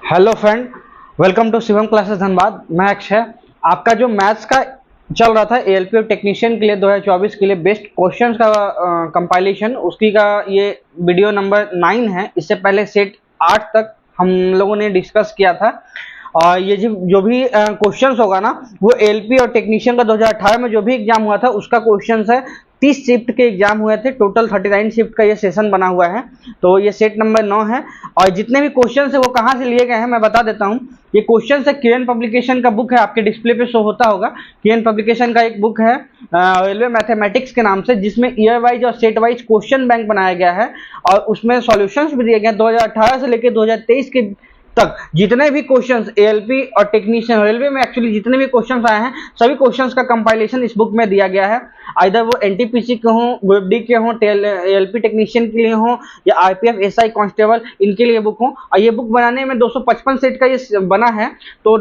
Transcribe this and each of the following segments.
Hello friend, welcome to Shivam classes Dhanbad. मैं अक्षय। आपका जो मैथ्स का चल रहा था एएलपी और टेक्नीशियन के लिए 2024 के लिए बेस्ट क्वेश्चंस का कंपाइलेशन, उसकी का ये वीडियो नंबर 9 है। इससे पहले सेट 8 तक हम लोगों ने डिस्कस किया था। और ये जो भी क्वेश्चंस होगा ना, वो एएलपी और टेक्नीशियन का 2018 में जो भी एग्जाम हुआ था उसका क्वेश्चंस है। 30 शिफ्ट के एग्जाम हुए थे, टोटल 39 शिफ्ट का ये सेशन बना हुआ है। तो ये सेट नंबर 9 है। और जितने भी क्वेश्चंस है वो कहाँ से लिए गए हैं मैं बता देता हूँ। ये क्वेश्चन है केएन पब्लिकेशन का बुक है, आपके डिस्प्ले पे शो होता होगा। केएन पब्लिकेशन का एक बुक है रेलवे मैथमेटिक्स के नाम से, जिसमें ईयर वाइज और सेट वाइज क्वेश्चन बैंक बनाया गया है। और उसमें सॉल्यूशंस भी दिए गए हैं 2018 से लेकर 2023 के तक। जितने भी क्वेश्चंस एएलपी और टेक्नीशियन रेलवे में एक्चुअली जितने भी क्वेश्चंस आए हैं, सभी क्वेश्चंस का कंपाइलेशन इस बुक में दिया गया है। आइदर वो एनटीपीसी के हों, ग्रुप-डी के हों, एएलपी टेक्नीशियन के लिए हों, या आरपीएफ एसआई कांस्टेबल, इनके लिए बुक हो। और ये बुक बनाने में 255 सेट का ये बना है। तो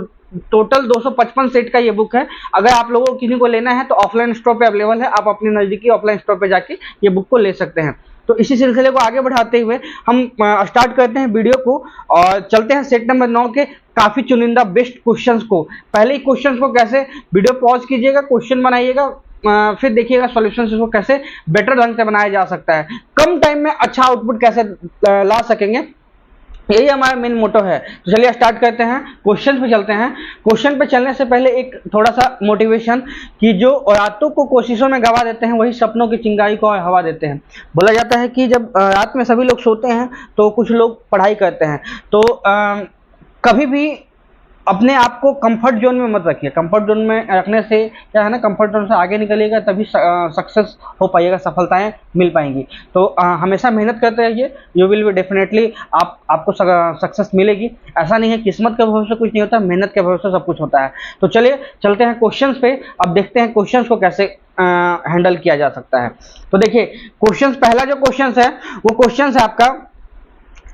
टोटल 255 सेट का ये बुक है। अगर आप लोगों को किसी को लेना है तो ऑफलाइन स्टोर पे अवेलेबल है, आप अपने नजदीकी ऑफलाइन स्टोर पे जाके ये बुक को ले सकते हैं। तो इसी सिलसिले को आगे बढ़ाते हुए हम स्टार्ट करते हैं वीडियो को और चलते हैं सेट नंबर 9 के काफी चुनिंदा बेस्ट क्वेश्चंस को। पहले ही क्वेश्चंस को कैसे वीडियो पॉज कीजिएगा, क्वेश्चन बनाइएगा, फिर देखिएगा सॉल्यूशंस को कैसे बेटर ढंग से बनाया जा सकता है, कम टाइम में अच्छा आउटपुट कैसे ला सकेंगे, यही हमारा मेन मोटो है। तो चलिए स्टार्ट करते हैं, क्वेश्चन पे चलते हैं। क्वेश्चन पे चलने से पहले एक थोड़ा सा मोटिवेशन कि जो रातों को कोशिशों में गवा देते हैं वही सपनों की चिंगारी को हवा देते हैं। बोला जाता है कि जब रात में सभी लोग सोते हैं तो कुछ लोग पढ़ाई करते हैं। तो कभी भी अपने आप को कंफर्ट जोन में मत रखिए। कंफर्ट जोन में रखने से क्या है ना, कंफर्ट जोन से आगे निकलिएगा तभी सक्सेस हो पाइएगा, सफलताएं मिल पाएंगी। तो हमेशा मेहनत करते रहिए, यू विल बी डेफिनेटली आपको सक्सेस मिलेगी। ऐसा नहीं है किस्मत के भरोसे कुछ नहीं होता, मेहनत के भरोसे सब कुछ होता है। तो चलिए चलते हैं क्वेश्चन पे। अब देखते हैं क्वेश्चन को कैसे हैंडल किया जा सकता है। तो देखिए क्वेश्चन, पहला जो क्वेश्चन है वो क्वेश्चन है आपका,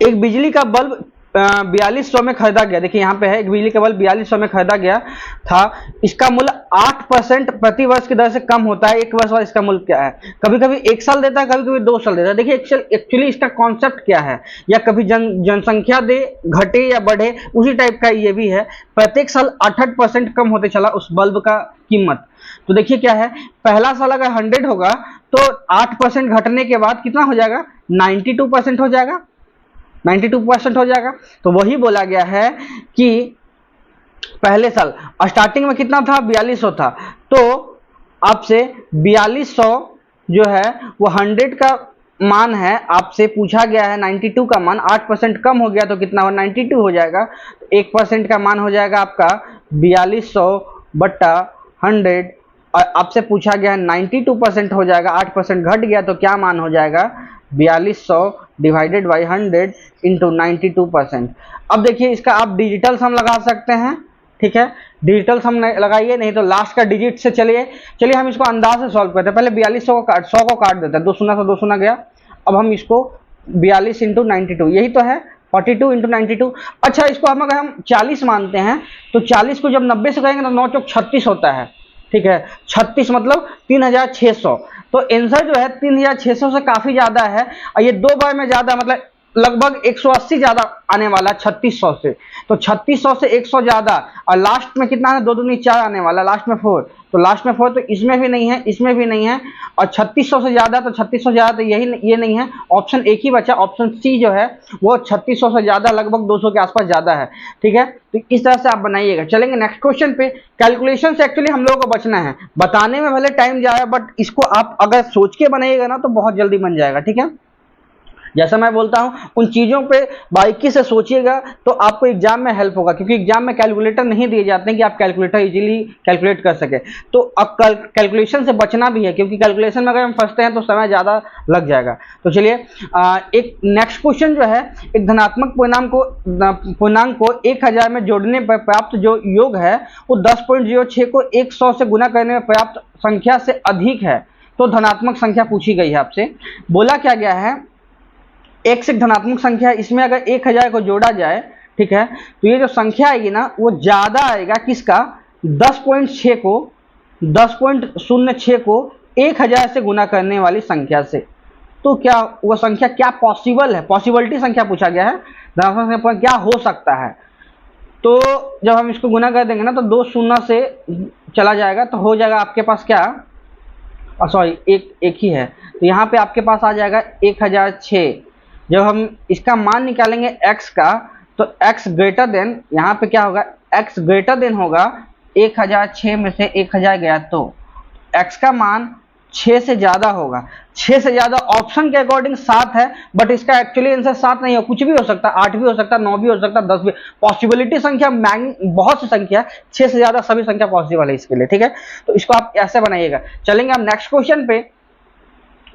एक बिजली का बल्ब 4200 में खरीदा गया। देखिए यहाँ पे है, एक बिजली का बल्ब 4200 में खरीदा गया था। इसका मूल्य 8% प्रति वर्ष की दर से कम होता है। एक वर्ष बाद इसका मूल्य क्या है? कभी कभी 1 साल देता है, कभी कभी 2 साल देता है। देखिए एक्चुअली इसका कॉन्सेप्ट क्या है, या कभी जनसंख्या दे घटे या बढ़े, उसी टाइप का ये भी है। प्रत्येक साल 8% कम होते चला उस बल्ब का कीमत। तो देखिए क्या है, पहला साल अगर 100 होगा तो 8% घटने के बाद कितना हो जाएगा? 92% हो जाएगा। 92% हो जाएगा। तो वही बोला गया है कि पहले साल स्टार्टिंग में कितना था? 4200 था। तो आपसे 4200 जो है वो 100 का मान है, आपसे पूछा गया है 92 का मान। 8% कम हो गया तो कितना हो? 92 हो जाएगा। 1% का मान हो जाएगा आपका 4200 बट्टा 100, और आपसे पूछा गया 92% हो जाएगा। 8% घट गया तो क्या मान हो जाएगा? 4200 डिवाइडेड बाई 100 इंटू 92%। अब देखिए इसका आप डिजिटल सम लगा सकते हैं, ठीक है। डिजिटल सम लगाइए, नहीं तो लास्ट का डिजिट से चलिए हम इसको अंदाज से सॉल्व करते हैं। पहले 4200 को 100 को काट देते हैं, 2 शून्य से 2 शून्य गया। अब हम इसको 42 इंटू 92, यही तो है 42 इंटू 92। अच्छा, इसको हम अगर हम 40 मानते हैं तो 40 को जब 90 से करेंगे तो 9 चौक 36 होता है, ठीक है। 36 मतलब 3600। तो आंसर जो है 3600 से काफी ज्यादा है, और ये 2 बार में ज्यादा, मतलब लगभग 180 ज्यादा आने वाला है 3600 से। तो 3600 से 100 ज्यादा, और लास्ट में कितना है? 2 दूनी 4 आने वाला, लास्ट में 4। तो लास्ट में 4 तो इसमें भी नहीं है, इसमें भी नहीं है। और 3600 से ज्यादा, तो 3600 ज्यादा तो ये नहीं है। ऑप्शन एक ही बचा, ऑप्शन सी जो है वो 3600 से ज्यादा, लगभग 200 के आसपास ज्यादा है, ठीक है। तो इस तरह से आप बनाइएगा। चलेंगे नेक्स्ट क्वेश्चन पे। कैलकुलेशन से एक्चुअली हम लोगों को बचना है, बताने में भले टाइम जाए, बट इसको आप अगर सोच के बनाइएगा ना तो बहुत जल्दी बन जाएगा, ठीक है। जैसा मैं बोलता हूं उन चीजों पे बारीकी से सोचिएगा तो आपको एग्जाम में हेल्प होगा, क्योंकि एग्जाम में कैलकुलेटर नहीं दिए जाते हैं कि आप कैलकुलेटर इजीली कैलकुलेट कर सके। तो अब कैलकुलेशन से बचना भी है, क्योंकि कैलकुलेशन में अगर हम फंसते हैं तो समय ज्यादा लग जाएगा। तो चलिए एक नेक्स्ट क्वेश्चन जो है, एक धनात्मक पूर्णांक को 1000 में जोड़ने पर प्राप्त जो योग है वो 10.06 को 100 से गुना करने में प्राप्त संख्या से अधिक है। तो धनात्मक संख्या पूछी गई है आपसे। बोला क्या गया है, एक से धनात्मक संख्या है, इसमें अगर 1000 को जोड़ा जाए, ठीक है, तो ये जो संख्या आएगी ना वो ज्यादा आएगा किसका? 10.06 को 1000 से गुना करने वाली संख्या से। तो क्या वो संख्या क्या पॉसिबल है? पॉसिबिलिटी संख्या पूछा गया है, धनात्मक संख्या क्या हो सकता है। तो जब हम इसको गुना कर देंगे ना तो 2 शून्य से चला जाएगा, तो हो जाएगा आपके पास क्या, सॉरी एक ही है, तो यहाँ पे आपके पास आ जाएगा 1006। जब हम इसका मान निकालेंगे x का, तो x ग्रेटर देन, यहाँ पे क्या होगा, x ग्रेटर देन होगा 1006 में से 1000 गया, तो x का मान 6 से ज्यादा होगा। 6 से ज्यादा ऑप्शन के अकॉर्डिंग 7 है, बट इसका एक्चुअली आंसर 7 नहीं है, कुछ भी हो सकता है, 8 भी हो सकता है, 9 भी हो सकता है, 10 भी। पॉसिबिलिटी संख्या बहुत सी संख्या है, 6 से ज्यादा सभी संख्या पॉसिबल है इसके लिए, ठीक है। तो इसको आप ऐसे बनाइएगा। चलेंगे हम नेक्स्ट क्वेश्चन पे।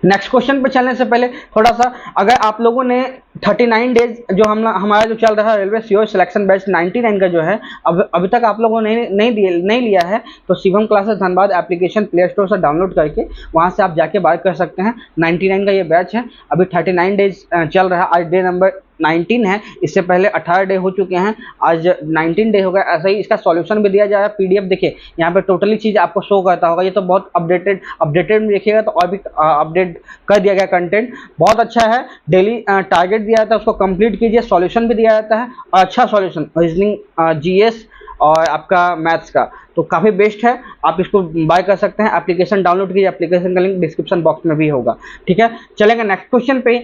नेक्स्ट क्वेश्चन पे चलने से पहले थोड़ा सा, अगर आप लोगों ने 39 डेज जो हमारा जो चल रहा है रेलवे सीओ सिलेक्शन बैच 99 का जो है, अभी तक आप लोगों ने नहीं लिया है, तो Shivam classes Dhanbad application play store से डाउनलोड करके वहां से आप जाके बाय कर सकते हैं। 99 का ये बैच है, अभी 39 डेज चल रहा है, आज डे नंबर 19 है, इससे पहले 18 डे हो चुके हैं, आज 19 डे हो गया। ऐसा ही इसका सॉल्यूशन भी दिया जा रहा है, पीडीएफ देखिए यहाँ पे टोटली चीज आपको शो करता होगा। ये तो बहुत अपडेटेड में देखिएगा तो और भी अपडेट कर दिया गया, कंटेंट बहुत अच्छा है। डेली टारगेट दिया जाता है, उसको कंप्लीट कीजिए, सॉल्यूशन भी दिया जाता है, और अच्छा सॉल्यूशन, रीजनिंग, जीएस और आपका मैथ्स का, तो काफ़ी बेस्ट है। आप इसको बाय कर सकते हैं, एप्लीकेशन डाउनलोड कीजिए, एप्लीकेशन का लिंक डिस्क्रिप्शन बॉक्स में भी होगा, ठीक है। चलेंगे नेक्स्ट क्वेश्चन पे।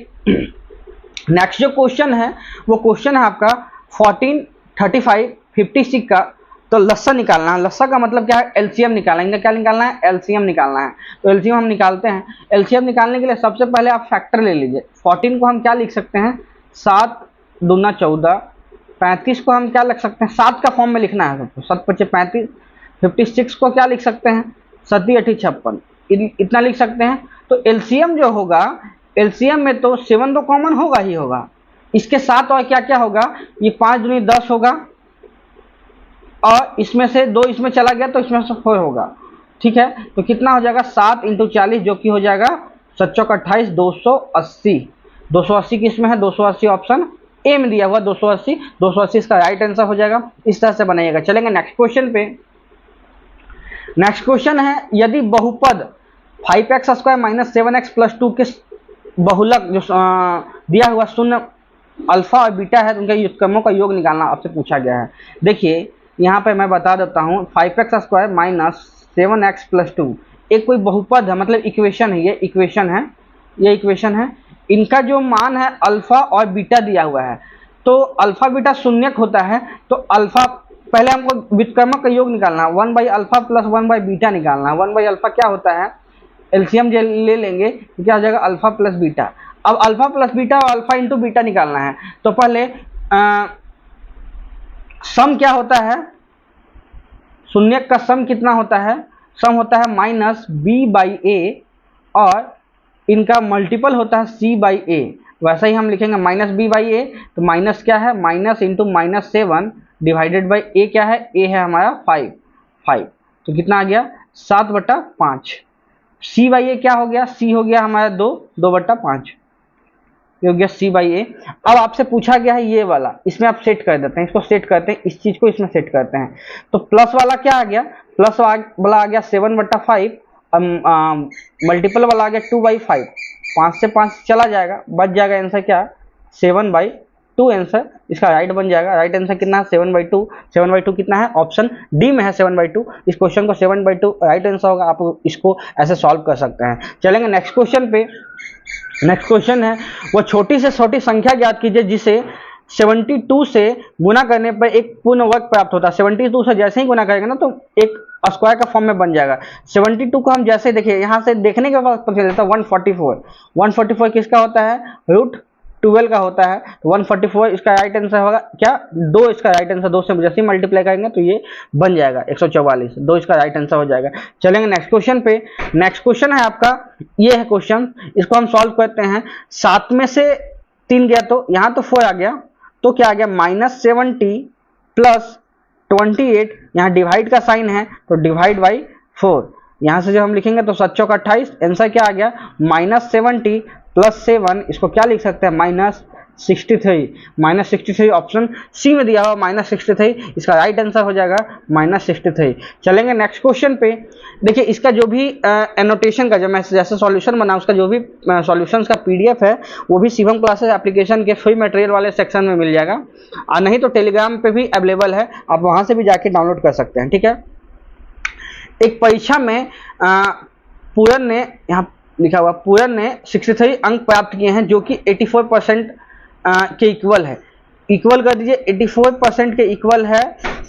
नेक्स्ट जो क्वेश्चन है वो क्वेश्चन है आपका 14, 35, 56 का। तो लस्सा निकालना है। लस्सा का मतलब क्या है, एलसीएम निकालेंगे। क्या निकालना है, एलसीएम निकालना है। तो एलसीएम हम निकालते हैं। एलसीएम निकालने के लिए सबसे पहले आप फैक्टर ले लीजिए। 14 को हम क्या लिख सकते हैं, 7 दूना 14। 35 को हम क्या लिख सकते हैं, 7 का फॉर्म में लिखना है सबको, 7 पचे 35। 56 को क्या लिख सकते हैं, 7 8 56, इतना लिख सकते हैं। तो एलसीएम जो होगा, एलसीएम में तो 7 तो कॉमन होगा ही होगा, इसके साथ और क्या क्या होगा, ये 5 दूनी 10 होगा, और इसमें से 2 इसमें चला गया तो इसमें से 4 होगा, ठीक है। तो कितना हो जाएगा, 7 × 40 जो कि हो जाएगा 7 × 28, 280। 280 किसमें है, 280 ऑप्शन ए में दिया हुआ, 280। 280 इसका राइट आंसर हो जाएगा। इस तरह से बनाइएगा। चलेंगे नेक्स्ट क्वेश्चन पे। नेक्स्ट क्वेश्चन है, यदि बहुपद 5x² - 7x + 2 के बहुलक जो दिया हुआ शून्य अल्फा और बीटा है, उनके व्युत्क्रमों का योग निकालना आपसे पूछा गया है। देखिए यहाँ पे मैं बता देता हूँ, 5x² - 7x + 2 एक कोई बहुपद है, मतलब इक्वेशन है, ये इक्वेशन है। इनका जो मान है अल्फा और बीटा दिया हुआ है, तो अल्फा बीटा शून्यक होता है, तो अल्फा पहले हमको व्युत्क्रमक का योग निकालना है, 1/α + 1/बीटा निकालना है। 1/α क्या होता है, एलसीएम ले लेंगे, क्या हो जाएगा, अल्फा प्लस बीटा। अब अल्फा प्लस बीटा और अल्फा इंटू बीटा निकालना है, तो पहले सम क्या होता है, शून्यक का सम कितना होता है, सम होता है -b/a, और इनका मल्टीपल होता है c/a। वैसा ही हम लिखेंगे -b/a, तो माइनस क्या है, minus into -7 divided by a क्या है, a है हमारा 5। तो कितना आ गया, 7/5। c/a क्या हो गया, c हो गया हमारा 2/5, ये हो गया c/a। अब आपसे पूछा गया है ये वाला, इसमें आप सेट कर देते हैं, इसको सेट करते हैं, इस चीज को इसमें सेट करते हैं। तो प्लस वाला क्या आ गया, प्लस वाला आ गया 7/5, मल्टीपल वाला आ गया 2/5, 5 से 5 चला जाएगा, बच जाएगा आंसर क्या, 7/2 आंसर इसका राइट बन जाएगा। राइट आंसर कितना है, 7/2। 7/2 कितना है, ऑप्शन डी में है 7/2। इस क्वेश्चन को 7/2 राइट आंसर होगा। आप इसको ऐसे सॉल्व कर सकते हैं। चलेंगे नेक्स्ट क्वेश्चन पे। नेक्स्ट क्वेश्चन है, वो छोटी से छोटी संख्या ज्ञात कीजिए जिसे 72 से गुना करने पर एक पूर्ण वर्ग प्राप्त होता है। 72 से जैसे ही गुना करेंगे ना तो एक स्क्वायर का फॉर्म में बन जाएगा। 72 को हम जैसे देखिए, यहाँ से देखने के बाद पता चलता है 144। 144 किसका होता है, √12 का होता है। 144 इसका राइट आंसर होगा क्या, 2 इसका राइट आंसर। 2 से जैसे ही मल्टीप्लाई करेंगे तो ये बन जाएगा 144, 2 इसका राइट आंसर हो जाएगा। चलेंगे नेक्स्ट क्वेश्चन पे। नेक्स्ट क्वेश्चन है आपका, ये है क्वेश्चन, इसको हम सॉल्व करते हैं। 7 में से 3 गया तो यहाँ तो 4 आ गया, तो क्या आ गया, -70 + 28, यहाँ डिवाइड का साइन है तो डिवाइड बाई 4। यहाँ से जब हम लिखेंगे तो 7 × 28, आंसर क्या आ गया, -70 + 7, इसको क्या लिख सकते हैं, -63, -63 ऑप्शन सी में दिया हुआ -63, इसका राइट आंसर हो जाएगा -63। चलेंगे नेक्स्ट क्वेश्चन पे। देखिए इसका जो भी एनोटेशन का, जब मैं जैसे सॉल्यूशन बना उसका जो भी सॉल्यूशंस का पीडीएफ है वो भी शिवम क्लासेस एप्लीकेशन के फ्री मटेरियल वाले सेक्शन में मिल जाएगा, और नहीं तो टेलीग्राम पे भी अवेलेबल है, आप वहां से भी जाके डाउनलोड कर सकते हैं। ठीक है, एक परीक्षा में पूरन ने, यहाँ लिखा हुआ पूरन ने 63 अंक प्राप्त किए हैं जो कि 84% के इक्वल है। इक्वल कर दीजिए, 84% के इक्वल है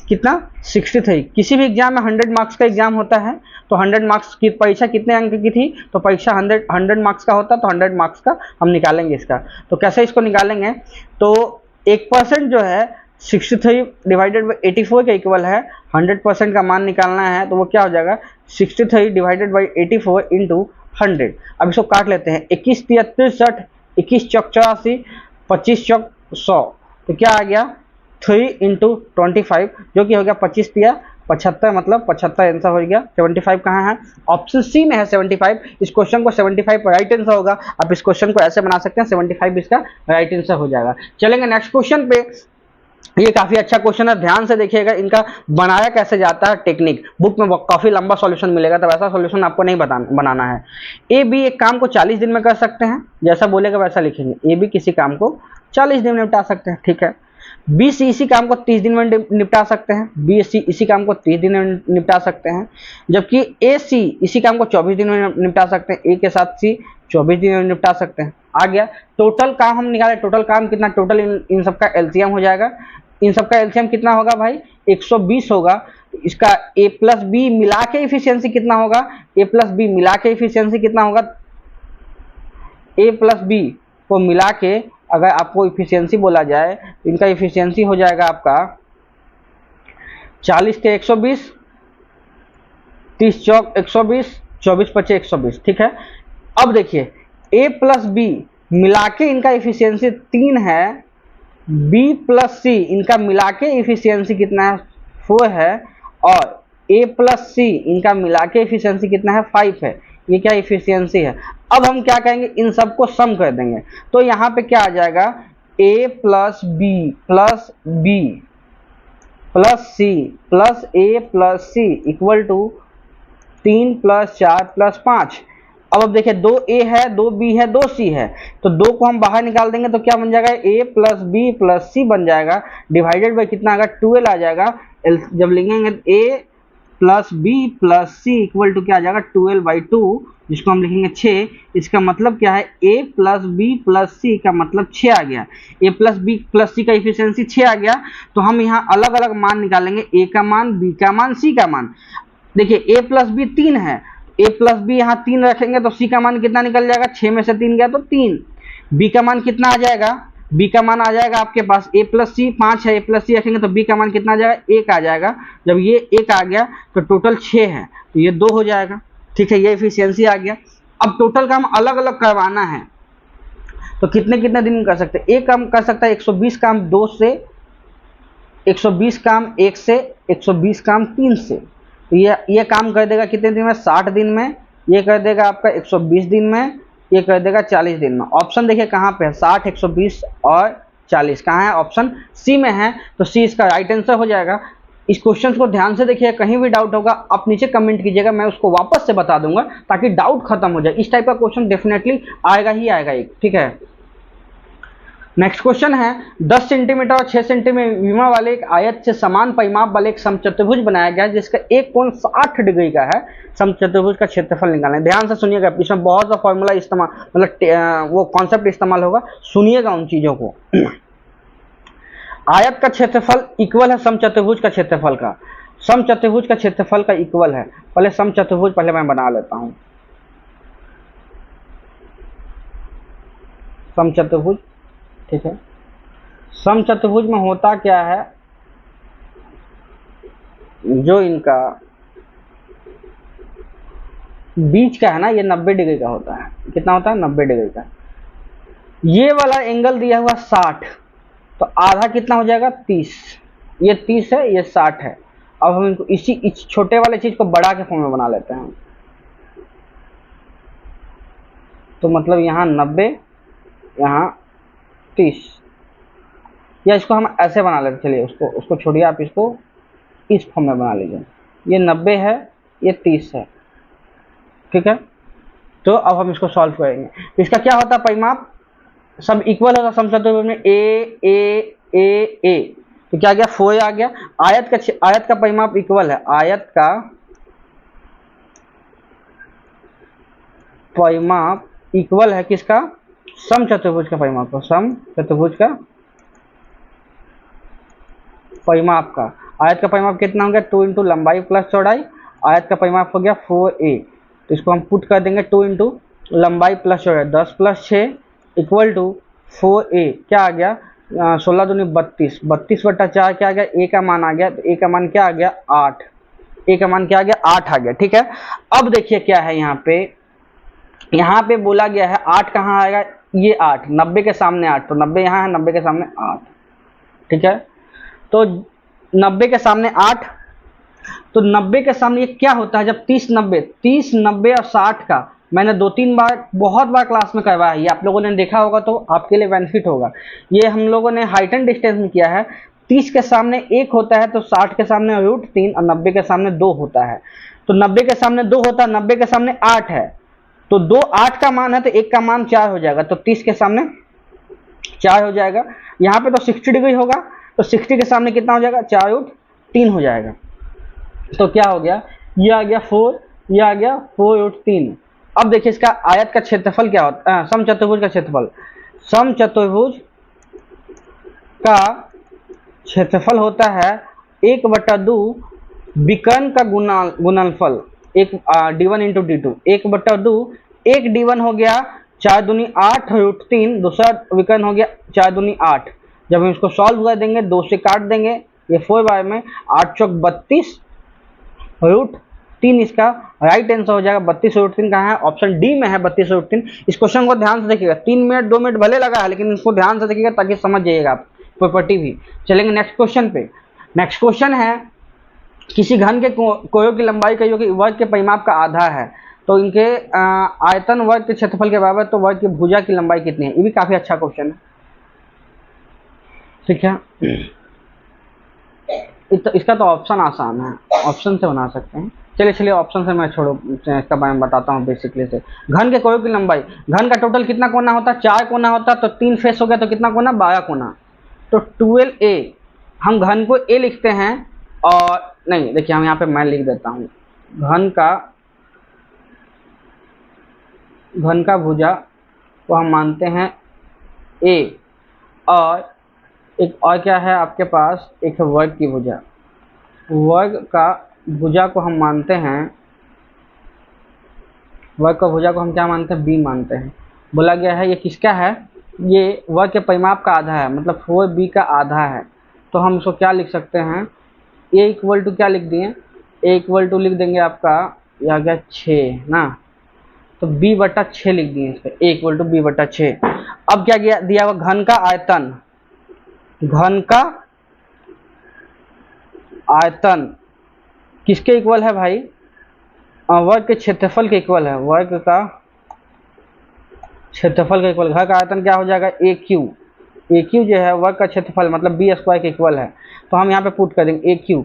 कितना, 63। किसी भी एग्जाम में 100 मार्क्स का एग्जाम होता है, तो 100 मार्क्स की परीक्षा कितने अंक की थी, तो परीक्षा 100 मार्क्स का होता, तो 100 मार्क्स का हम निकालेंगे इसका। तो कैसे इसको निकालेंगे, तो 1% जो है 63 डिवाइडेड बाई 84 के इक्वल है, 100% का मान निकालना है, तो वो क्या हो जाएगा 63 डिवाइडेड बाई 84 इंटू 100। अब इसको काट लेते हैं, 21 × 63, 21 चौक 84, 25 चौक 100, तो क्या आ गया 3 × 25, जो कि हो गया 25 × 75, मतलब 75 आंसर हो गया। 75 कहाँ है, ऑप्शन सी में है 75। इस क्वेश्चन को 75 राइट आंसर होगा। आप इस क्वेश्चन को ऐसे बना सकते हैं, 75 इसका राइट आंसर हो जाएगा। चलेंगे नेक्स्ट क्वेश्चन पे। ये काफी अच्छा क्वेश्चन है, ध्यान से देखिएगा, इनका बनाया कैसे जाता है टेक्निक। बुक में काफी लंबा सॉल्यूशन मिलेगा, तो वैसा सॉल्यूशन आपको नहीं बनाना है। ए बी एक काम को 40 दिन में कर सकते हैं, जैसा बोलेगा वैसा लिखेंगे। ए बी किसी काम को 40 दिन में निपटा सकते हैं, ठीक है। बी सी इसी काम को 30 दिन में निपटा सकते हैं, बी सी इसी काम को 30 दिन में निपटा सकते हैं, जबकि ए सी इसी काम को 24 दिन में निपटा सकते हैं। ए के साथ सी 24 दिन में निपटा सकते हैं। आ गया टोटल काम, हम निकाले टोटल काम कितना, टोटल इन सबका एलसीएम हो जाएगा। इन सबका एलसीएम कितना होगा भाई, 120 होगा। इसका ए प्लस बी मिला के इफिशियंसी कितना होगा, ए प्लस बी मिला के इफिशियंसी कितना होगा, ए प्लस बी को मिला के अगर आपको इफिशियंसी बोला जाए तो इनका इफिशियंसी हो जाएगा आपका 40 के 120, 30 चौक 120, 24 पचे 120, ठीक है। अब देखिए ए प्लस बी मिला के इनका इफिशियंसी 3 है, बी प्लस सी इनका मिला के इफिशियंसी कितना है 4 है, और ए प्लस सी इनका मिला के इफिशियंसी कितना है 5 है। ये क्या इफिशियंसी है। अब हम क्या करेंगे, इन सबको सम कर देंगे, तो यहाँ पे क्या आ जाएगा, A plus B plus B plus C plus A plus C equal to 3 + 4 + 5। अब देखिए 2 ए है, 2 बी है, 2 सी है, तो 2 को हम बाहर निकाल देंगे तो क्या बन जाएगा, ए प्लस बी प्लस सी बन जाएगा, डिवाइडेड बाई कितना आएगा 12 आ जाएगा। जब लिखेंगे A plus B plus C equal to क्या आ जाएगा 12/2, जिसको हम लिखेंगे 6। इसका मतलब क्या है, ए प्लस बी प्लस सी का मतलब 6 आ गया। ए प्लस बी प्लस सी का इफिशियंसी 6 आ गया, तो हम यहाँ अलग अलग मान निकालेंगे, ए का मान, बी का मान, सी का मान। देखिए ए प्लस बी 3 है, ए प्लस बी यहाँ 3 रखेंगे तो सी का मान कितना निकल जाएगा, 6 में से 3 गया तो 3। बी का मान कितना आ जाएगा, बी का मान आ जाएगा आपके पास ए प्लस सी 5 है, ए प्लस सी रखेंगे तो बी का मान कितना आ जाएगा, 1 आ जाएगा। जब ये 1 आ गया तो टोटल 6 है, तो ये 2 हो जाएगा, ठीक है। ये एफिशिएंसी आ गया। अब टोटल काम अलग अलग करवाना है तो कितने कितने दिन में कर सकते हैं, एक काम कर सकता है 120 काम 2 से, 120 काम 1 से, 120 काम 3 से। तो ये काम कर देगा कितने दिन में, 60 दिन में। ये कर देगा आपका 120 दिन में, ये कर देगा 40 दिन में। ऑप्शन देखिए कहाँ पे है, 60, 120 और 40 कहाँ है, ऑप्शन सी में है, तो सी इसका राइट आंसर हो जाएगा। इस क्वेश्चन को ध्यान से देखिए, कहीं भी डाउट होगा आप नीचे कमेंट कीजिएगा, मैं उसको वापस से बता दूंगा ताकि डाउट खत्म हो जाए। इस टाइप का क्वेश्चन डेफिनेटली आएगा ही आएगा एक, ठीक है। नेक्स्ट क्वेश्चन है, 10 सेंटीमीटर और 6 सेंटीमीटर विमा वाले एक आयत से समान परिमाप वाले एक समचतुर्भुज बनाया गया जिसका एक कोण 60 डिग्री का है। समचतुर्भुज का क्षेत्रफल निकालना है। ध्यान से सुनिएगा, इसमें बहुत सा फॉर्मूला इस्तेमाल, मतलब वो कॉन्सेप्ट इस्तेमाल होगा, सुनिएगा उन चीजों को। आयत का क्षेत्रफल इक्वल है समचतुर्भुज का क्षेत्रफल का, समचतुर्भुज का क्षेत्रफल का इक्वल है। पहले समचतुर्भुज पहले मैं बना लेता हूं, समचतुर्भुज, ठीक है। समचतुर्भुज में होता क्या है, जो इनका बीच का है ना, ये 90 डिग्री का होता है। कितना होता है, 90 डिग्री का। ये वाला एंगल दिया हुआ 60, तो आधा कितना हो जाएगा 30। ये 30 है, ये 60 है। अब हम इनको इस छोटे वाले चीज को बड़ा के फॉर्म में बना लेते हैं। तो मतलब यहाँ 90, यहाँ 32, या इसको हम ऐसे बना लेते, चलिए उसको छोड़िए, आप इसको इस फॉर्म में बना लीजिए। ये 90 है, ये 30 है, ठीक है। तो अब हम इसको सॉल्व करेंगे। तो इसका क्या होता है परिमाप, सब इक्वल होगा सम चतुर्भुज में, ए ए ए ए, तो क्या आ गया 4 आ गया। आयत का परिमाप इक्वल है, आयत का परिमाप इक्वल है किसका, सम चतुर्भुज का परिमाप का, सम चतुर्भुज का परिमाप का। आयत का परिमाप कितना हो गया, 2 इंटू लंबाई प्लस चौड़ाई, आयत का परिमाप हो गया 4a, तो इसको हम पुट कर देंगे 2 इंटू लंबाई प्लस चौड़ाई, 10 प्लस 6 इक्वल टू 4a, क्या आ गया 16 दूनी 32, 32/4 क्या आ गया, a का मान आ गया, तो a का मान क्या आ गया 8, a का मान क्या आ गया 8 आ गया, ठीक है। अब देखिए क्या है यहाँ पे बोला गया है 8 कहाँ आएगा, ये 8, 90 के सामने 8, तो 90 यहाँ है, 90 के सामने 8, ठीक है। तो 90 के सामने 8, तो 90 के सामने ये क्या होता है, जब 30 90 और 60 का मैंने 2-3 बार बहुत बार क्लास में करवाया है, ये आप लोगों ने देखा होगा तो आपके लिए बेनिफिट होगा। ये हम लोगों ने हाइट एंड डिस्टेंस में किया है, 30 के सामने 1 होता है तो 60 के सामने √3 और 90 के सामने 2 होता है। तो 90 के सामने 2 होता है, 90 के सामने 8 है, तो 2 8 का मान है तो 1 का मान 4 हो जाएगा, तो 30 के सामने 4 हो जाएगा। यहाँ पे तो 60 डिग्री होगा, तो 60 के सामने कितना हो जाएगा, 4√3 हो जाएगा। तो क्या हो गया, ये आ गया 4, ये आ गया 4√3। अब देखिए इसका आयत का क्षेत्रफल क्या होता है, समचतुर्भुज का क्षेत्रफल, समचतुर्भुज का क्षेत्रफल होता है 1/2 विकर्ण का गुणनफल, एक d1 इंटू d2, 1/2, एक d1 हो गया 4 दूनी 8 √3, दूसरा विकर्ण हो गया 4 दूनी 8। जब हम इसको सॉल्व कर देंगे 2 से काट देंगे, ये 4 बार में 8 चौक 32 √3 इसका राइट आंसर हो जाएगा। 32√3 कहाँ है, ऑप्शन डी में है 32√3। इस क्वेश्चन को ध्यान से देखिएगा, 3 मिनट 2 मिनट भले लगा है, लेकिन इसको ध्यान से देखिएगा ताकि समझ जाइएगा आप प्रॉपर्टी भी। चलेंगे नेक्स्ट क्वेश्चन पे। नेक्स्ट क्वेश्चन है, किसी घन के कोयों की लंबाई का कि वर्ग के परिमाप का आधा है, तो इनके आयतन वर्ग के क्षेत्रफल के बराबर, तो वर्ग की भुजा की लंबाई कितनी है। ये भी काफी अच्छा क्वेश्चन है, ठीक है। इसका तो ऑप्शन आसान है, ऑप्शन से बना सकते हैं। चलिए ऑप्शन से मैं छोड़ो, इसका बारे में बताता हूँ बेसिकली से। घन के कोयों की लंबाई, घन का टोटल कितना कोना होता है, 4 कोना होता है, तो 3 फेस हो गया, तो कितना कोना 12 कोना, तो 12a। हम घन को a लिखते हैं, और नहीं देखिए हम यहाँ पे मैं लिख देता हूँ, घन का भुजा को हम मानते हैं a, और एक और क्या है आपके पास, एक वर्ग की भुजा, वर्ग का भुजा को हम मानते हैं, वर्ग का भुजा को हम क्या मानते हैं, b मानते हैं। बोला गया है ये किसका है, ये वर्ग के परिमाप का आधा है, मतलब 4b का आधा है। तो हम इसको क्या लिख सकते हैं, a इक्वल टू क्या लिख दिए, a इक्वल टू लिख देंगे आपका, ये आ गया 6 ना, तो b/6 लिख दिए इस पर, a इक्वल टू b/6। अब क्या दिया हुआ, घन का आयतन, घन का आयतन किसके इक्वल है भाई, वर्ग के क्षेत्रफल के इक्वल है, वर्ग का क्षेत्रफल का इक्वल। घर का आयतन क्या हो जाएगा, AQ जो है वर्ग का क्षेत्रफल मतलब b² के इक्वल है, तो हम यहाँ पे पुट कर देंगे AQ,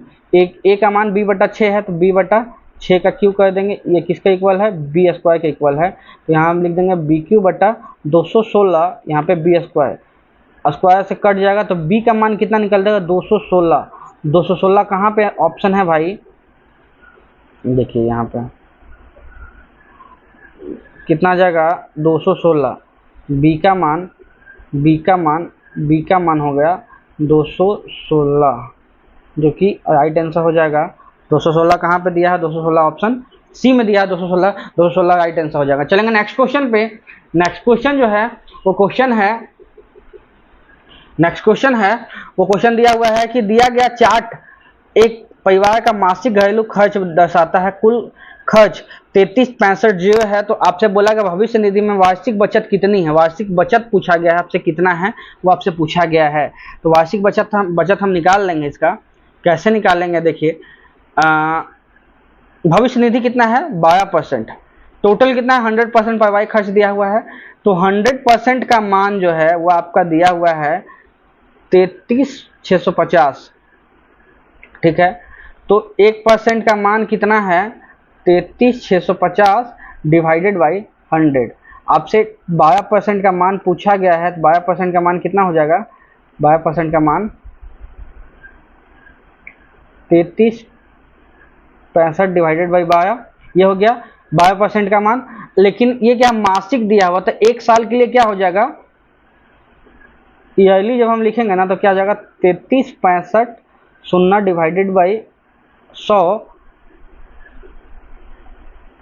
a का मान b/6 है, तो b/6 का Q कर देंगे, ये किसका इक्वल है, b² के इक्वल है। तो यहाँ हम लिख देंगे BQ/216, यहाँ पे b² स्क्वायर से कट जाएगा, तो b का मान कितना निकल जाएगा, 216। 216 कहाँ पे ऑप्शन है भाई, देखिए यहाँ पे कितना आ जाएगा 216, b का मान हो गया 216, जो कि राइट आंसर हो जाएगा। 216 कहाँ पे दिया है, 216 ऑप्शन सी में दिया है, 216 राइट आंसर हो जाएगा। चलेंगे नेक्स्ट क्वेश्चन पे। नेक्स्ट क्वेश्चन जो है वो क्वेश्चन दिया हुआ है कि दिया गया चार्ट एक परिवार का मासिक घरेलू खर्च दर्शाता है। कुल खर्च 3365 है, तो आपसे बोला गया भविष्य निधि में वार्षिक बचत कितनी है। वार्षिक बचत पूछा गया है आपसे, कितना है वो आपसे पूछा गया है। तो वार्षिक बचत हम निकाल लेंगे। इसका कैसे निकालेंगे, देखिए भविष्य निधि कितना है 12%, टोटल कितना है 100% परिवाहिक खर्च दिया हुआ है, तो 100% का मान जो है वो आपका दिया हुआ है 33,650, ठीक है। तो 1% का मान कितना है 33,650 डिवाइडेड बाई 100। आपसे 12% का मान पूछा गया है, तो 12% का मान कितना हो जाएगा, 12% का मान 3365 डिवाइडेड बाई 12, ये हो गया 12% का मान। लेकिन ये क्या मासिक दिया हुआ, तो एक साल के लिए क्या हो जाएगा, ईयरली जब हम लिखेंगे ना तो क्या हो जाएगा 3365 शून्य डिवाइडेड बाई 100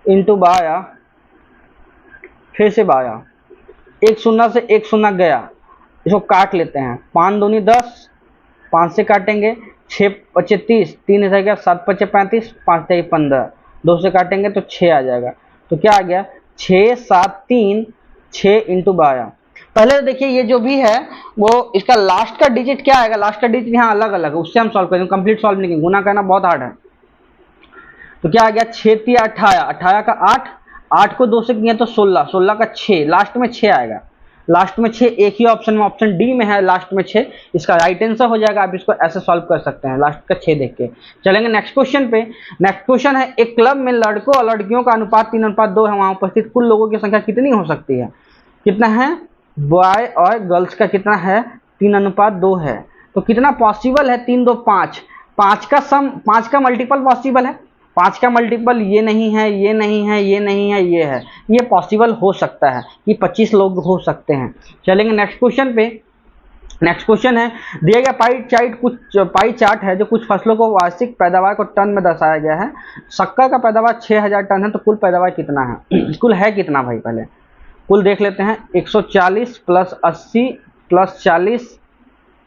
इंटू 12, फिर से 12, एक शून्य से एक शून्य गया, इसको काट लेते हैं, 5 दूनी 10, 5 से काटेंगे 6 बचे 30, 3 इधर गया, 7 बचे 35, 5 से 15, 2 से काटेंगे तो 6 आ जाएगा। तो क्या आ गया 6 7 3 6 इंटू 12। पहले तो देखिए ये जो भी है वो इसका लास्ट का डिजिट क्या आएगा, लास्ट का डिजिट यहाँ अलग अलग है, उससे हम सॉल्व करेंगे, कंप्लीट सॉल्व नहीं, गुना करना बहुत हार्ड है। तो क्या आ गया 6 3 18, 18 का 8, 8 को 2 से किए तो 16, 16 का 6, लास्ट में 6 आएगा, लास्ट में 6 एक ही ऑप्शन में, ऑप्शन डी में है लास्ट में 6, इसका राइट आंसर हो जाएगा। आप इसको ऐसे सॉल्व कर सकते हैं, लास्ट का 6 देख के। चलेंगे नेक्स्ट क्वेश्चन पे। नेक्स्ट क्वेश्चन है, एक क्लब में लड़कों और लड़कियों का अनुपात 3:2 है, वहां उपस्थित कुल लोगों की संख्या कितनी हो सकती है, कितना है, बॉय और गर्ल्स का कितना है 3:2 है। तो कितना पॉसिबल है 3 2 5, 5 का सम, 5 का मल्टीपल पॉसिबल है, 5 का मल्टीपल ये नहीं है, ये नहीं है, ये नहीं है, ये है, ये पॉसिबल हो सकता है कि 25 लोग हो सकते हैं। चलेंगे नेक्स्ट क्वेश्चन पे। नेक्स्ट क्वेश्चन है, दिया गया पाई चार्ट है जो कुछ फसलों को वार्षिक पैदावार को टन में दर्शाया गया है। शक्कर का पैदावार 6000 टन है, तो कुल पैदावार कितना है, कुल है कितना भाई, पहले कुल देख लेते हैं। 140 प्लस 80 प्लस 40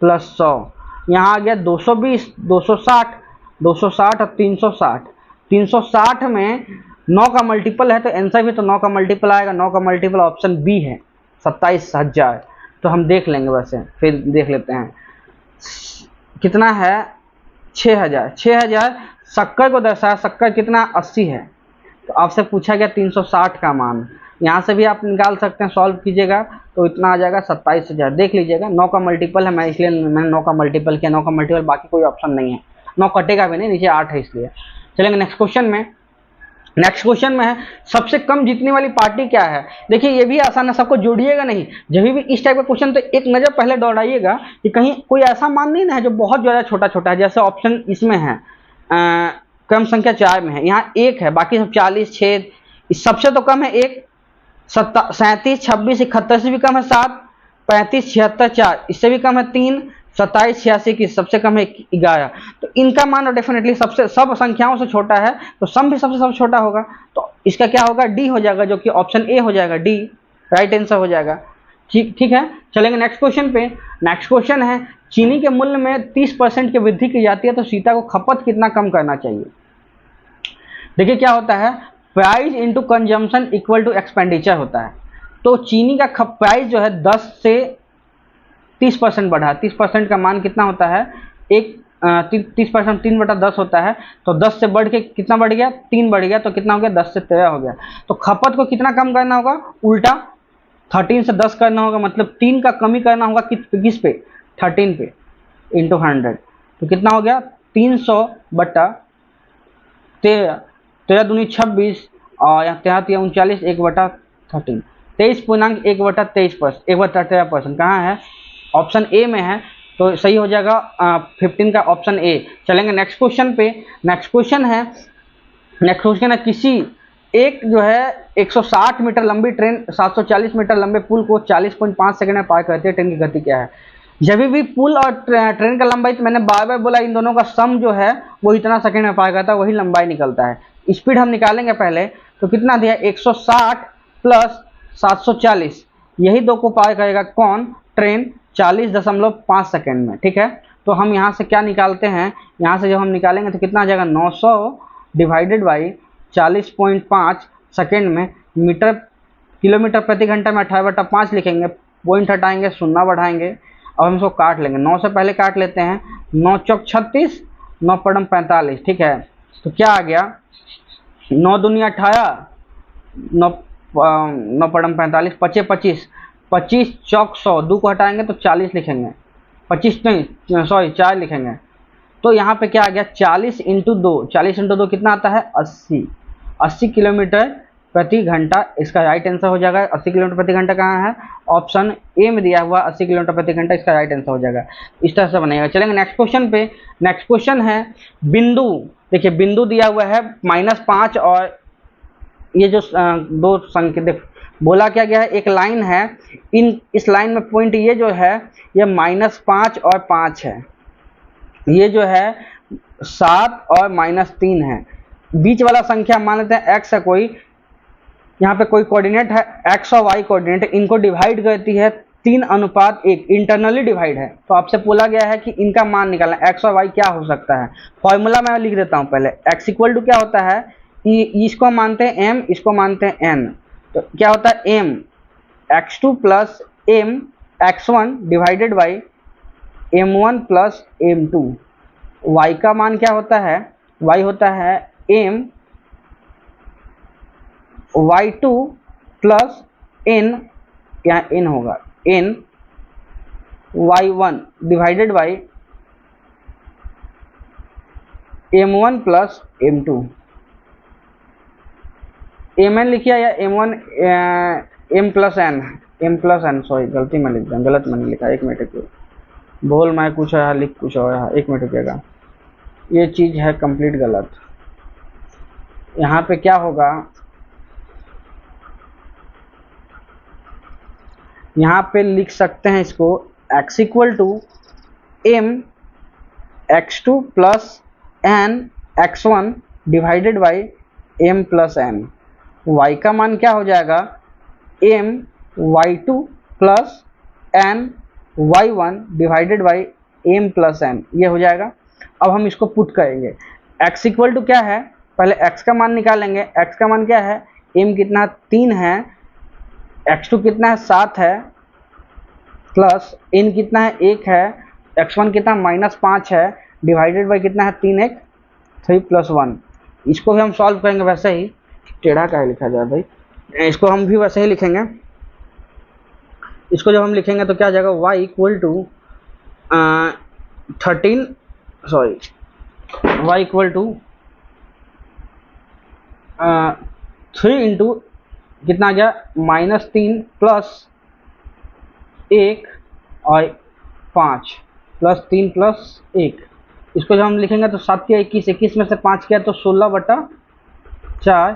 प्लस 100, यहाँ आ गया 220, 260, 260 और 360। 360 में 9 का मल्टीपल है, तो आंसर भी तो 9 का मल्टीपल आएगा, 9 का मल्टीपल ऑप्शन बी है 27,000। तो हम देख लेंगे, वैसे फिर देख लेते हैं कितना है 6000, 6000 शक्कर को दर्शाया, शक्कर कितना 80 है, तो आपसे पूछा गया 360 का मान, यहाँ से भी आप निकाल सकते हैं, सॉल्व कीजिएगा तो इतना आ जाएगा 27,000। देख लीजिएगा 9 का मल्टीपल है, मैं इसलिए मैंने 9 का मल्टीपल किया, 9 का मल्टीपल, बाकी कोई ऑप्शन नहीं है, 9 कटेगा भी नहीं, नीचे 8 है इसलिए। चलेंगे नेक्स्ट क्वेश्चन में। नेक्स्ट क्वेश्चन में है, सबसे कम जीतने वाली पार्टी क्या है। देखिए ये भी आसान है, सबको जोड़िएगा नहीं, जब भी इस टाइप का क्वेश्चन तो एक नज़र पहले दौड़ाइएगा कि कहीं कोई ऐसा मान नहीं ना है जो बहुत ज़्यादा छोटा छोटा है, जैसे ऑप्शन इसमें है क्रम संख्या 4 में है, यहाँ 1 है, बाकी सब 40 6, सबसे तो कम है 1, 37 26 71 से भी कम है 7, 35 76 4, इससे भी कम है 3, 27 86 की सबसे कम है 11। तो इनका मान डेफिनेटली सबसे, सब संख्याओं से छोटा है, तो सम भी सबसे छोटा होगा, तो इसका क्या होगा डी हो जाएगा, जो कि ऑप्शन ए हो जाएगा, डी राइट आंसर हो जाएगा। ठीक है। चलेंगे नेक्स्ट क्वेश्चन पे। नेक्स्ट क्वेश्चन है, चीनी के मूल्य में 30% की वृद्धि की जाती है, तो सीता को खपत कितना कम करना चाहिए। देखिए क्या होता है, price into consumption equal to expenditure होता है। तो चीनी का प्राइस जो है 10 से 30% बढ़ा, 30% का मान कितना होता है, 30% 3/10 होता है, तो 10 से बढ़ के कितना बढ़ गया, 3 बढ़ गया, तो कितना हो गया 10 से 13 हो गया। तो खपत को कितना कम करना होगा, उल्टा 13 से 10 करना होगा, मतलब 3 का कमी करना होगा किस पे, 13 पे इंटू 100, तो कितना हो गया 300 बटा 13, 13 दूनी 26 और यहाँ 39 1/13, 23.1/23%, 1/13% कहाँ है, ऑप्शन ए में है, तो सही हो जाएगा 15 का ऑप्शन ए। चलेंगे नेक्स्ट क्वेश्चन पे। नेक्स्ट क्वेश्चन है किसी एक जो है 160 मीटर लंबी ट्रेन 740 मीटर लंबे पुल को 40.5 सेकंड में पार करती है, ट्रेन की गति क्या है। जब भी पुल और ट्रेन का लंबाई, तो मैंने बार बार बोला इन दोनों का सम जो है वो इतना सेकंड में पार करता है, वही लंबाई निकलता है। स्पीड हम निकालेंगे पहले, तो कितना दिया 160 प्लस 740, यही दो को पार करेगा कौन, ट्रेन 40.5 सेकंड में। ठीक है, तो हम यहाँ से क्या निकालते हैं, यहाँ से जब हम निकालेंगे तो कितना आ जाएगा 900 डिवाइडेड बाई 40.5 सेकंड में मीटर किलोमीटर प्रति घंटा में 18/5 लिखेंगे, पॉइंट हटाएंगे, शून्य बढ़ाएंगे, अब हम इसको काट लेंगे। 9 से पहले काट लेते हैं, 9 चौक 36, 9 पड़म 45। ठीक है, तो क्या आ गया 9 दूनी 18, 9 9 पड़म 45, 25 25, 25 चौक 100, 2 को हटाएंगे तो 40 लिखेंगे, 25 नहीं सॉरी 4 लिखेंगे। तो यहाँ पे क्या आ गया 40 इंटू 2, 40 इंटू 2 कितना आता है 80, 80 किलोमीटर प्रति घंटा इसका राइट आंसर हो जाएगा। 80 किलोमीटर प्रति घंटा कहाँ है, ऑप्शन ए में दिया हुआ 80 किलोमीटर प्रति घंटा इसका राइट आंसर हो जाएगा। इस तरह से बनेगा। चलेंगे नेक्स्ट क्वेश्चन पे। नेक्स्ट क्वेश्चन है बिंदु, देखिए बिंदु दिया हुआ है -5 और ये जो दो संकेत बोला क्या गया है, एक लाइन है, इस लाइन में पॉइंट ये जो है ये -5 और 5 है, ये जो है 7 और -3 है। बीच वाला संख्या मान लेते हैं x है, कोई यहाँ पे कोई कोऑर्डिनेट है x और y कोऑर्डिनेट, इनको डिवाइड करती है 3:1, इंटरनली डिवाइड है। तो आपसे बोला गया है कि इनका मान निकालना, x और y क्या हो सकता है। फॉर्मूला मैं लिख देता हूँ पहले। x इक्वल टू क्या होता है, इसको मानते हैं m, इसको मानते हैं n, तो क्या होता है m x2 plus m x1 divided by m1 plus m2। y का मान क्या होता है, y होता है m y2 प्लस n, यहाँ n होगा n y1 divided by m1 plus m2। mn लिखिए या m1 m plus n, sorry गलती में लिख दिया, गलत मैंने लिखा, 1 मिनट बोल मैं कुछ है लिख कुछ और है, 1 मिनट रुकेगा, ये चीज़ है कंप्लीट गलत। यहाँ पे क्या होगा, यहाँ पे लिख सकते हैं इसको x equal to m x2 plus n x1 divided by m plus n। y का मान क्या हो जाएगा m y2 plus n y1 divided by m plus n, ये हो जाएगा। अब हम इसको पुट करेंगे। x इक्वल टू क्या है, पहले x का मान निकालेंगे। x का मान क्या है, m कितना 3 है, x2 कितना है 7 है, प्लस n कितना है 1 है, x1 कितना -5 है, डिवाइडेड बाई कितना है 3 1 3 प्लस 1। इसको भी हम सॉल्व करेंगे वैसे ही, टेढ़ा का लिखा जाए भाई, इसको हम भी वैसे ही लिखेंगे। इसको जब हम लिखेंगे तो क्या आ जाएगा, y equal to 13 sorry y equal to 3 into कितना आ गया -3 प्लस 1 और 5 प्लस 3 प्लस 1। इसको जब हम लिखेंगे तो 7 या 21, 21 में से 5 किया तो 16/4।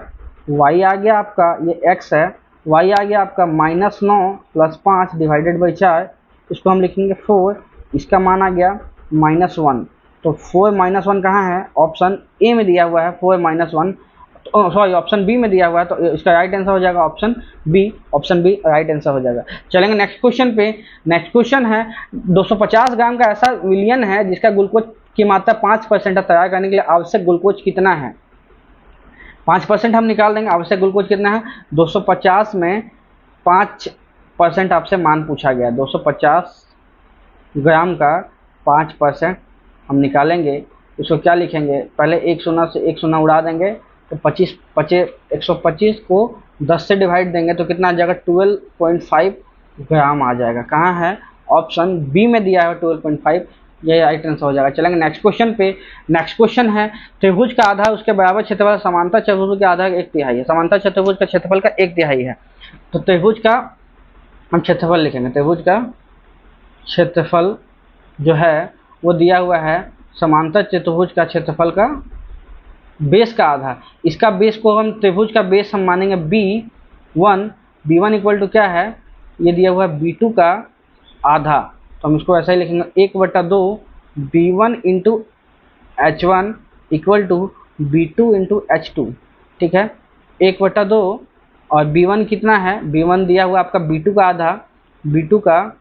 y आ गया आपका, ये x है, y आ गया आपका -9 प्लस 5 डिवाइडेड बाई 4, इसको हम लिखेंगे 4, इसका मान आ गया -1। तो 4 -1 कहाँ है, ऑप्शन ए में दिया हुआ है 4 -1, सॉरी ऑप्शन बी में दिया हुआ है, तो इसका राइट आंसर हो जाएगा option B, option B right answer हो जाएगा। चलेंगे नेक्स्ट क्वेश्चन पे। नेक्स्ट क्वेश्चन है 250 ग्राम का ऐसा विलयन है जिसका ग्लूकोज की मात्रा 5% तैयार करने के लिए आवश्यक ग्लूकोज कितना है। 5% हम निकाल देंगे, आवश्यक ग्लूकोज कितना है 250 में 5% आपसे मान पूछा गया, 250 ग्राम का 5% हम निकालेंगे। इसको क्या लिखेंगे, पहले 1 शून्य से 1 शून्य उड़ा देंगे तो 125 को 10 से डिवाइड देंगे तो कितना आ जाएगा 12.5 ग्राम आ जाएगा। कहाँ है, ऑप्शन बी में दिया है 12.5, ये राइट आंसर हो जाएगा। चलेंगे नेक्स्ट क्वेश्चन पे। नेक्स्ट क्वेश्चन है त्रिभुज का आधार उसके बराबर क्षेत्रफल समांतर चतुर्भुज के आधार 1/3 है। समांतर चतुर्भुज का क्षेत्रफल का 1/3 है, तो त्रिभुज का हम क्षेत्रफल लिखेंगे। त्रिभुज का क्षेत्रफल जो है वो दिया हुआ है समांतर चतुर्भुज का क्षेत्रफल का बेस का आधार, इसका बेस को हम त्रिभुज का बेस हम मानेंगे b1। b1 इक्वल टू क्या है, ये दिया हुआ है b2 का आधा, तो हम इसको ऐसा ही लिखेंगे 1/2 b1 into h1 equal to b2 into h2। ठीक है, 1/2 और b1 कितना है, b1 दिया हुआ आपका b2 का आधा, b2 का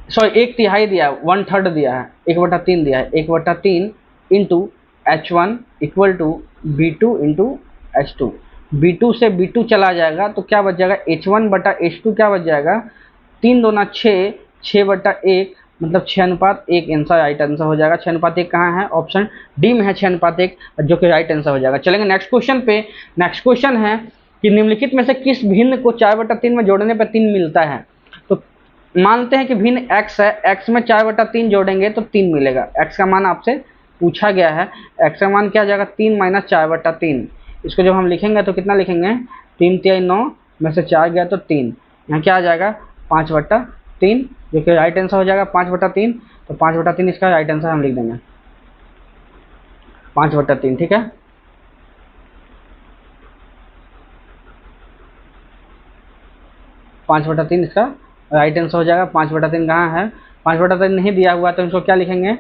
सॉरी 1/3 दिया है, 1/3 दिया है, 1/3 दिया है, 1/3 into h1 equal to b2 into h2। b2 से b2 चला जाएगा तो क्या बच जाएगा h1/h2, क्या बच जाएगा 3 दूना 6, 6/1 मतलब 6:1 आंसर राइट आंसर हो जाएगा। 6:1 कहाँ है, ऑप्शन डी में है 6:1, जो कि राइट आंसर हो जाएगा। चलेंगे नेक्स्ट क्वेश्चन पे। नेक्स्ट क्वेश्चन है कि निम्नलिखित में से किस भिन्न को 4/3 में जोड़ने पर 3 मिलता है। तो मानते हैं कि भिन्न x है, x में 4/3 जोड़ेंगे तो 3 मिलेगा। x का मान आपसे पूछा गया है, x का मान क्या आ जाएगा 3 माइनस 4/3। इसको जब हम लिखेंगे तो कितना लिखेंगे 3 तिहाई 9 में से 4 गया तो 3, यहाँ क्या आ जाएगा 5/3, जो कि राइट आंसर हो जाएगा 5/3। तो 5/3 इसका राइट आंसर हम लिख देंगे 5/3, ठीक है। पाँच बटा तीन इसका राइट आंसर हो जाएगा। 5/3 कहाँ है, 5/3 नहीं दिया हुआ तो इसको क्या लिखेंगे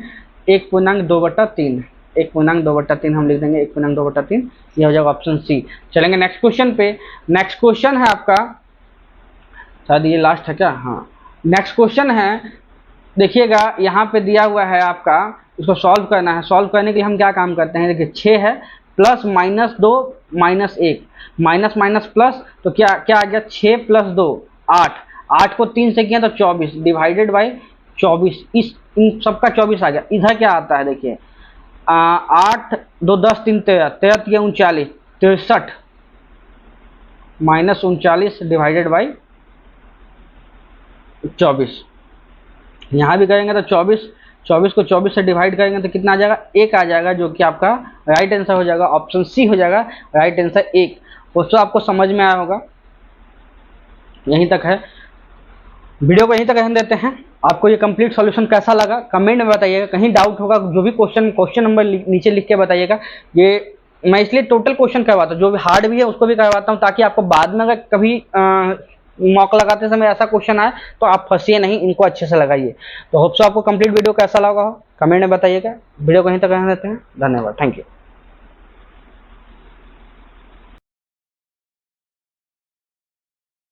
1/2/3, 1/2/3 हम लिख देंगे 1/2/3, ये हो जाएगा ऑप्शन सी। चलेंगे नेक्स्ट क्वेश्चन पे। नेक्स्ट क्वेश्चन है आपका, शायद ये लास्ट है क्या, हाँ नेक्स्ट क्वेश्चन है, देखिएगा यहाँ पे दिया हुआ है आपका, इसको सॉल्व करना है। सॉल्व करने के लिए हम क्या काम करते हैं, देखिए 6 है प्लस -2 -1, माइनस माइनस प्लस, तो क्या क्या आ गया 6 + 2 8, 8 को 3 से किया तो 24 डिवाइडेड बाई 24, इस इन सबका 24 आ गया। इधर क्या आता है देखिए 8 2 10 3 13, 13 3 39, 63 माइनस 39 डिवाइडेड बाई 24। यहाँ भी करेंगे तो 24 को 24 से डिवाइड करेंगे तो कितना आ जाएगा 1 आ जाएगा, जो कि आपका राइट आंसर हो जाएगा, ऑप्शन सी हो जाएगा राइट आंसर 1। दोस्तों आपको समझ में आया होगा, यहीं तक है, वीडियो को यहीं तक रहने देते हैं। आपको ये कंप्लीट सॉल्यूशन कैसा लगा कमेंट में बताइएगा, कहीं डाउट होगा जो भी क्वेश्चन नंबर नीचे लिख के बताइएगा। ये मैं इसलिए टोटल क्वेश्चन करवाता हूँ, जो भी हार्ड भी है उसको भी करवाता हूँ, ताकि आपको बाद में अगर कभी मौका लगाते समय ऐसा क्वेश्चन आए तो आप फंसिए नहीं, इनको अच्छे से लगाइए। तो होप सो आपको कंप्लीट वीडियो कैसा लगा हो कमेंट में बताइएगा। वीडियो को यहीं तक रहने देते हैं, धन्यवाद, थैंक यू।